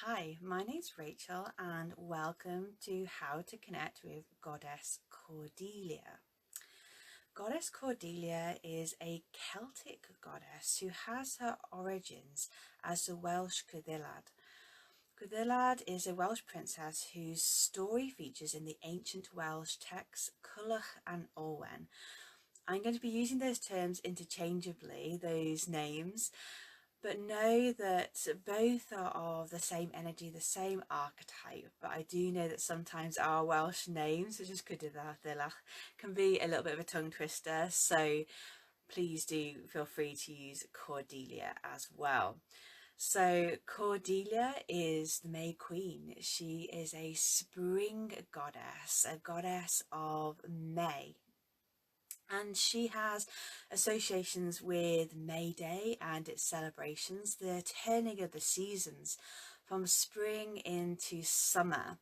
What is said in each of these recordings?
Hi, my name's Rachel and welcome to How to Connect with Goddess Cordelia. Goddess Cordelia is a Celtic goddess who has her origins as the Welsh Creiddylad. Creiddylad is a Welsh princess whose story features in the ancient Welsh texts Culhwch and Olwen. I'm going to be using those terms interchangeably, those names, but know that both are of the same energy, the same archetype. But I do know that sometimes our Welsh names, such as Creiddylad, can be a little bit of a tongue twister. So please do feel free to use Cordelia as well. So Cordelia is the May Queen. She is a spring goddess, a goddess of May, and she has associations with May Day and its celebrations, the turning of the seasons from spring into summer.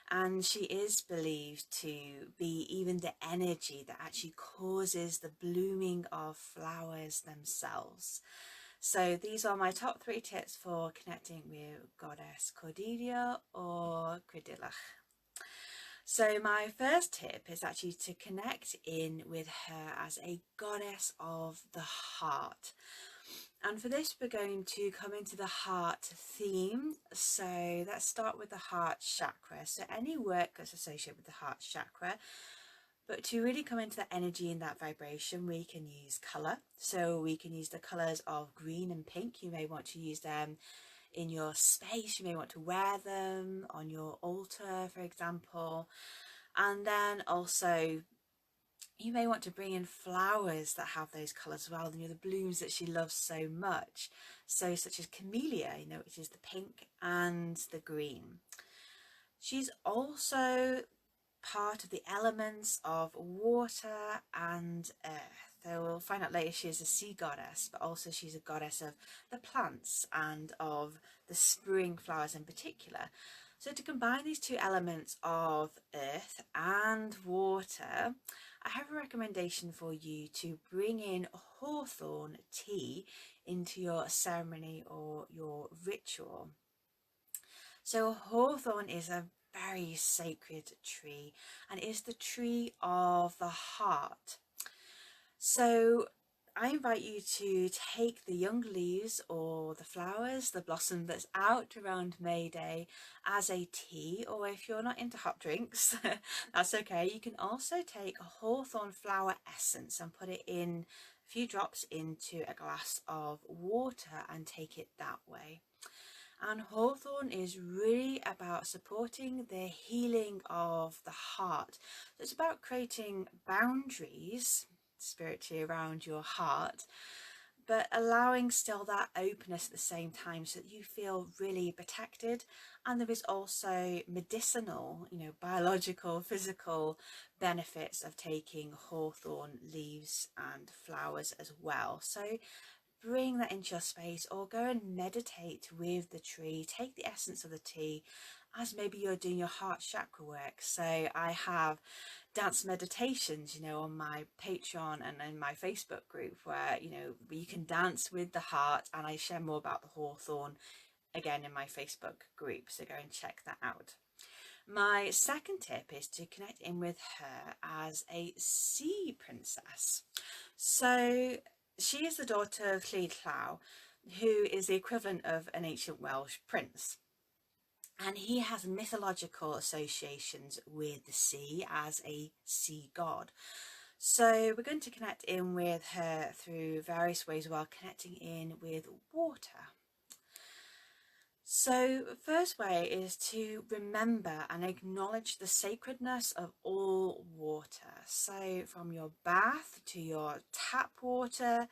And she is believed to be even the energy that actually causes the blooming of flowers themselves. So these are my top 3 tips for connecting with Goddess Cordelia or Creiddylad. So my first tip is actually to connect in with her as a goddess of the heart. And for this, we're going to come into the heart theme. So let's start with the heart chakra. So any work that's associated with the heart chakra, but to really come into the energy and that vibration, we can use colour. So we can use the colours of green and pink. You may want to use them in your space. You may want to wear them on your altar, for example. And then also you may want to bring in flowers that have those colours as well, the blooms that she loves so much. So such as camellia, which is the pink and the green. She's also part of the elements of water and earth. So we'll find out later she is a sea goddess, but also she's a goddess of the plants and of the spring flowers in particular. So to combine these two elements of earth and water, I have a recommendation for you to bring in hawthorn tea into your ceremony or your ritual. So hawthorn is a very sacred tree and is the tree of the heart. So I invite you to take the young leaves or the flowers, the blossom that's out around May Day as a tea, or if you're not into hot drinks, that's okay. You can also take a hawthorn flower essence and put it in a few drops into a glass of water and take it that way. And hawthorn is really about supporting the healing of the heart. So it's about creating boundaries spiritually around your heart, but allowing still that openness at the same time so that you feel really protected. And there is also medicinal, biological, physical benefits of taking hawthorn leaves and flowers as well. So bring that into your space or go and meditate with the tree. Take the essence of the tea as maybe you're doing your heart chakra work. So I have dance meditations, on my Patreon and in my Facebook group where, you can dance with the heart, and I share more about the hawthorn again in my Facebook group. So go and check that out. My second tip is to connect in with her as a sea princess. So she is the daughter of Creiddylad, who is the equivalent of an ancient Welsh prince. And he has mythological associations with the sea as a sea god. So we're going to connect in with her through various ways while connecting in with water. So the first way is to remember and acknowledge the sacredness of all water. So from your bath to your tap water,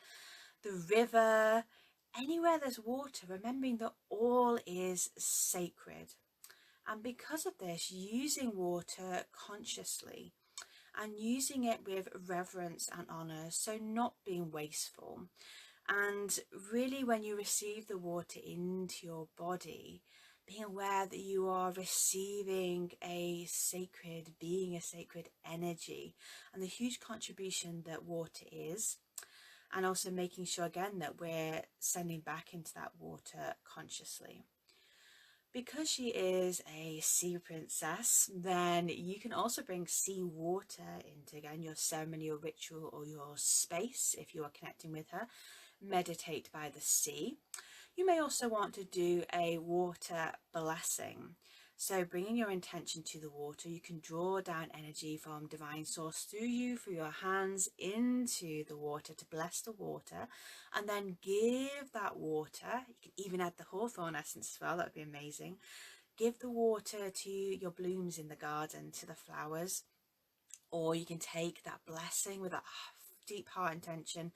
the river, anywhere there's water, remembering that all is sacred. And because of this, using water consciously and using it with reverence and honour, so not being wasteful. And really, when you receive the water into your body, being aware that you are receiving a sacred being, a sacred energy, and the huge contribution that water is. And also making sure again that we're sending back into that water consciously. Because she is a sea princess, then you can also bring sea water into, again, your ceremony or ritual or your space if you are connecting with her. Meditate by the sea. You may also want to do a water blessing. So bringing your intention to the water, you can draw down energy from divine source through you, through your hands into the water to bless the water, and then give that water. You can even add the hawthorn essence as well, that would be amazing. Give the water to your blooms in the garden, to the flowers, or you can take that blessing with that deep heart intention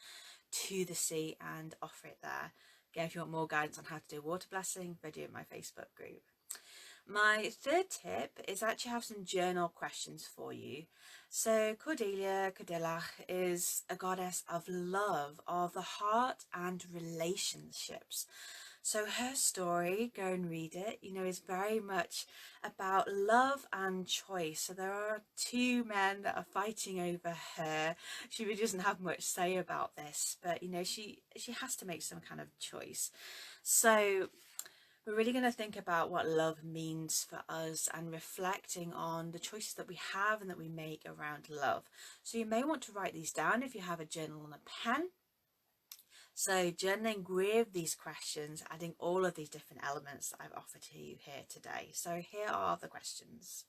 to the sea and offer it there. Again, if you want more guidance on how to do a water blessing, video in my Facebook group. My third tip is actually have some journal questions for you. So Cordelia, Creiddylad, is a goddess of love, of the heart and relationships. So her story, go and read it, is very much about love and choice. So there are two men that are fighting over her. She really doesn't have much say about this, but she has to make some kind of choice. So we're really going to think about what love means for us and reflecting on the choices that we have and that we make around love. So you may want to write these down if you have a journal and a pen. So journaling with these questions, adding all of these different elements that I've offered to you here today. So here are the questions.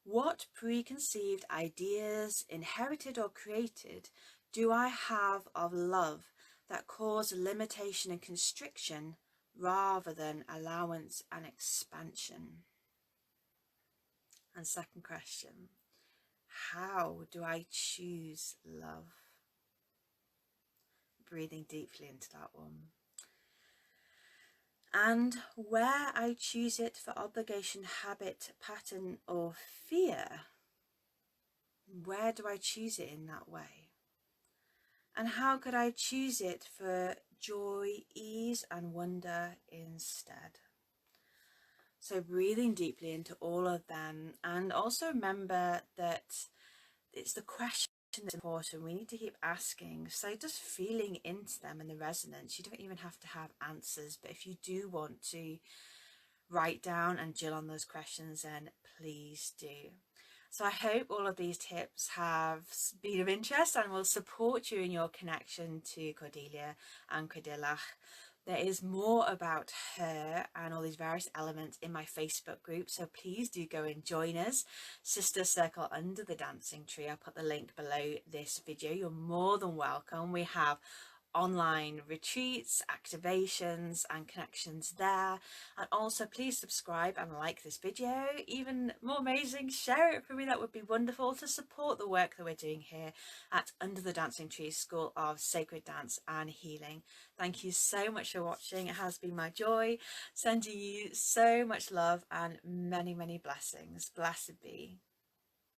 What preconceived ideas, inherited or created, do I have of love that cause limitation and constriction rather than allowance and expansion? And second question, how do I choose love? Breathing deeply into that one. And where I choose it for obligation, habit, pattern or fear, where do I choose it in that way? And how could I choose it for joy, ease and wonder instead? So breathing deeply into all of them, and also remember that it's the question that's important. We need to keep asking. So just feeling into them and the resonance. You don't even have to have answers, but if you do want to write down and journal on those questions, then please do. So I hope all of these tips have been of interest and will support you in your connection to Cordelia and Creiddylad. There is more about her and all these various elements in my Facebook group, so please do go and join us. Sister Circle Under the Dancing Tree. I'll put the link below this video. You're more than welcome. We have online retreats, activations and connections there, and also please subscribe and like this video. Even more amazing, share it for me, that would be wonderful, to support the work that we're doing here at Under the Dancing Tree School of Sacred Dance and Healing. Thank you so much for watching. It has been my joy, sending you so much love and many blessings. Blessed be.